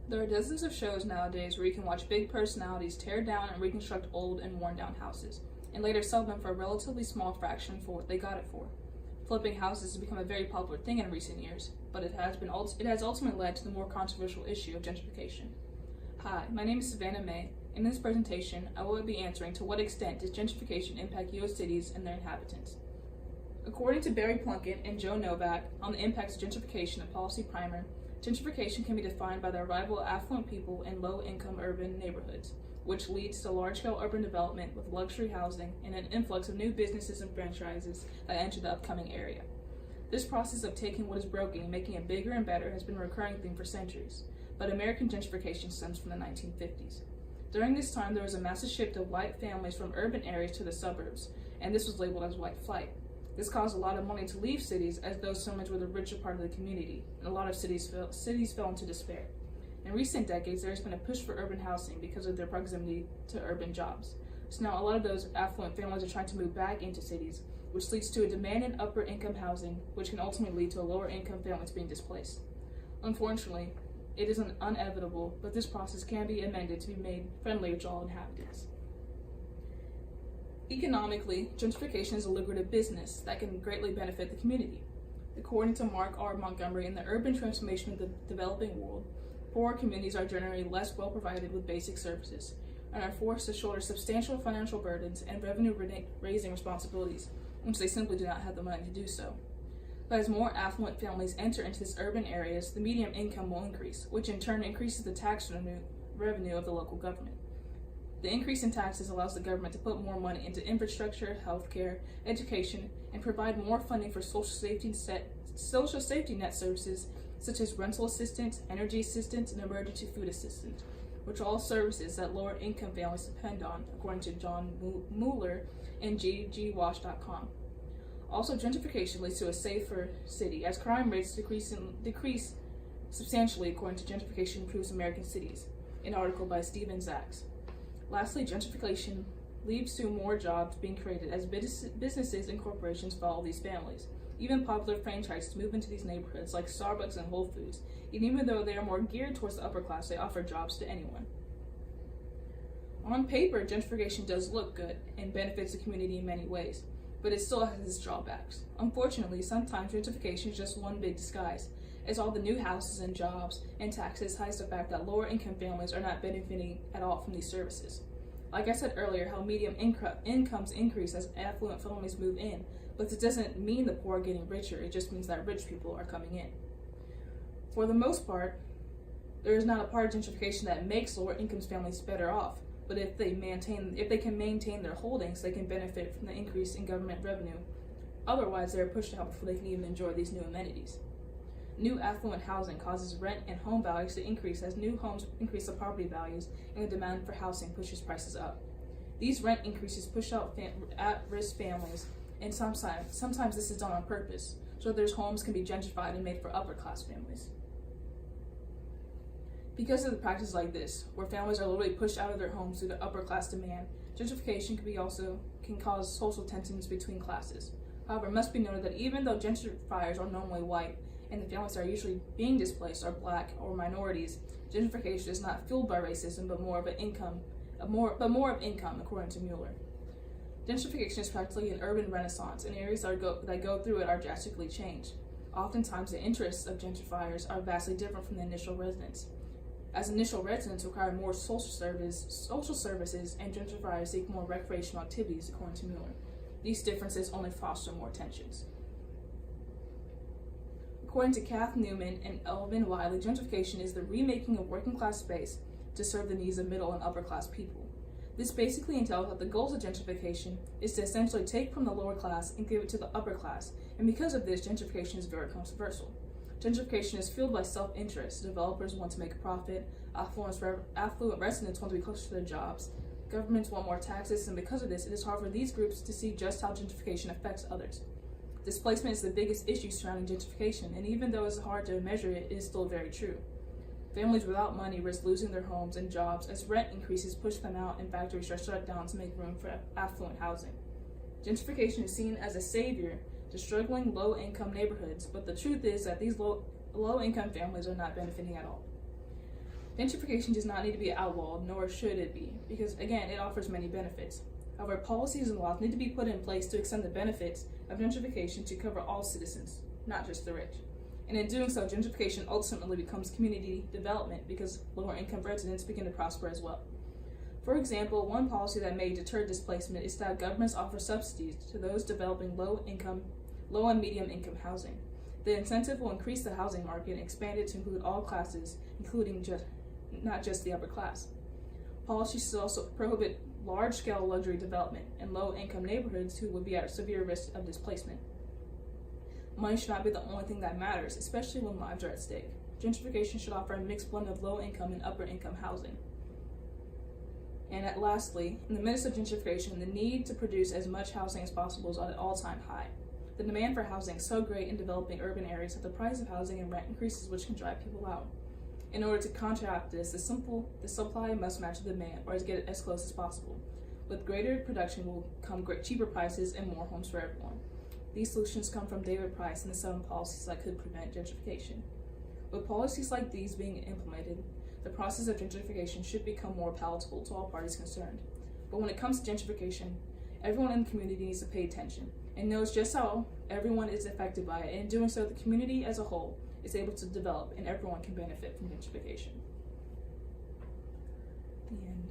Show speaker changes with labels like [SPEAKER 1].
[SPEAKER 1] There are dozens of shows nowadays where you can watch big personalities tear down and reconstruct old and worn down houses, and later sell them for a relatively small fraction for what they got it for. Flipping houses has become a very popular thing in recent years, but it has ultimately led to the more controversial issue of gentrification. Hi, my name is Savannah May, and in this presentation, I will be answering to what extent does gentrification impact U.S. cities and their inhabitants. According to Barry Plunkett and Joe Novak on the impacts of gentrification, a policy primer, gentrification can be defined by the arrival of affluent people in low-income urban neighborhoods, which leads to large-scale urban development with luxury housing and an influx of new businesses and franchises that enter the upcoming area. This process of taking what is broken and making it bigger and better has been a recurring theme for centuries, but American gentrification stems from the 1950s. During this time, there was a massive shift of white families from urban areas to the suburbs, and this was labeled as white flight. This caused a lot of money to leave cities as those suburbs were the richer part of the community, and a lot of cities fell into despair. In recent decades, there has been a push for urban housing because of their proximity to urban jobs. So now a lot of those affluent families are trying to move back into cities, which leads to a demand in upper income housing, which can ultimately lead to a lower income families being displaced. Unfortunately, it is inevitable, but this process can be amended to be made friendlier to all inhabitants. Economically, gentrification is a lucrative business that can greatly benefit the community. According to Mark R. Montgomery, in the urban transformation of the developing world, poorer communities are generally less well provided with basic services and are forced to shoulder substantial financial burdens and revenue-raising responsibilities, which they simply do not have the money to do so. But as more affluent families enter into these urban areas, the median income will increase, which in turn increases the tax revenue of the local government. The increase in taxes allows the government to put more money into infrastructure, healthcare, education, and provide more funding for social safety net services such as rental assistance, energy assistance, and emergency food assistance, which are all services that lower income families depend on, according to John Mueller and ggwash.com. Also, gentrification leads to a safer city, as crime rates decrease substantially, according to Gentrification Improves American Cities, an article by Stephen Zacks. Lastly, gentrification leads to more jobs being created as businesses and corporations follow these families. Even popular franchises move into these neighborhoods like Starbucks and Whole Foods, and even though they are more geared towards the upper class, they offer jobs to anyone. On paper, gentrification does look good and benefits the community in many ways, but it still has its drawbacks. Unfortunately, sometimes gentrification is just one big disguise, as all the new houses and jobs and taxes hides the fact that lower income families are not benefiting at all from these services. Like I said earlier, how medium incomes increase as affluent families move in, but this doesn't mean the poor are getting richer, it just means that rich people are coming in. For the most part, there is not a part of gentrification that makes lower income families better off, but if they can maintain their holdings, they can benefit from the increase in government revenue. Otherwise, they are pushed out before they can even enjoy these new amenities. New affluent housing causes rent and home values to increase as new homes increase the property values and the demand for housing pushes prices up. These rent increases push out at-risk families, and sometimes this is done on purpose, so their homes can be gentrified and made for upper-class families. Because of the practices like this, where families are literally pushed out of their homes due to upper-class demand, gentrification can cause social tensions between classes. However, it must be noted that even though gentrifiers are normally white, and the families that are usually being displaced are black or minorities, gentrification is not fueled by racism, but more of income, according to Mueller. Gentrification is practically an urban renaissance, and areas that go through it are drastically changed. Oftentimes, the interests of gentrifiers are vastly different from the initial residents, as initial residents require more social services, and gentrifiers seek more recreational activities, according to Mueller. These differences only foster more tensions. According to Kath Newman and Elvin Wiley, gentrification is the remaking of working class space to serve the needs of middle and upper class people. This basically entails that the goals of gentrification is to essentially take from the lower class and give it to the upper class, and because of this, gentrification is very controversial. Gentrification is fueled by self-interest. Developers want to make a profit, affluent residents want to be closer to their jobs, governments want more taxes, and because of this, it is hard for these groups to see just how gentrification affects others. Displacement is the biggest issue surrounding gentrification, and even though it's hard to measure it, it is still very true. Families without money risk losing their homes and jobs as rent increases push them out and factories are shut down to make room for affluent housing. Gentrification is seen as a savior to struggling low-income neighborhoods, but the truth is that these low-income families are not benefiting at all. Gentrification does not need to be outlawed, nor should it be, because again, it offers many benefits. However, policies and laws need to be put in place to extend the benefits of gentrification to cover all citizens, not just the rich. And in doing so, gentrification ultimately becomes community development because lower income residents begin to prosper as well. For example, one policy that may deter displacement is that governments offer subsidies to those developing low and medium income housing. The incentive will increase the housing market and expand it to include all classes, including not just the upper class. Policies should also prohibit large-scale luxury development in low-income neighborhoods who would be at severe risk of displacement. Money should not be the only thing that matters, especially when lives are at stake. Gentrification should offer a mixed blend of low-income and upper-income housing. And lastly, in the midst of gentrification, the need to produce as much housing as possible is at an all-time high. The demand for housing is so great in developing urban areas that the price of housing and rent increases, which can drive people out. In order to counteract this, the supply must match the demand, or to get it as close as possible. With greater production will come cheaper prices and more homes for everyone. These solutions come from David Price and the 7 policies that could prevent gentrification. With policies like these being implemented, the process of gentrification should become more palatable to all parties concerned. But when it comes to gentrification, everyone in the community needs to pay attention and knows just how everyone is affected by it, and in doing so, the community as a whole is able to develop and everyone can benefit from gentrification. The end.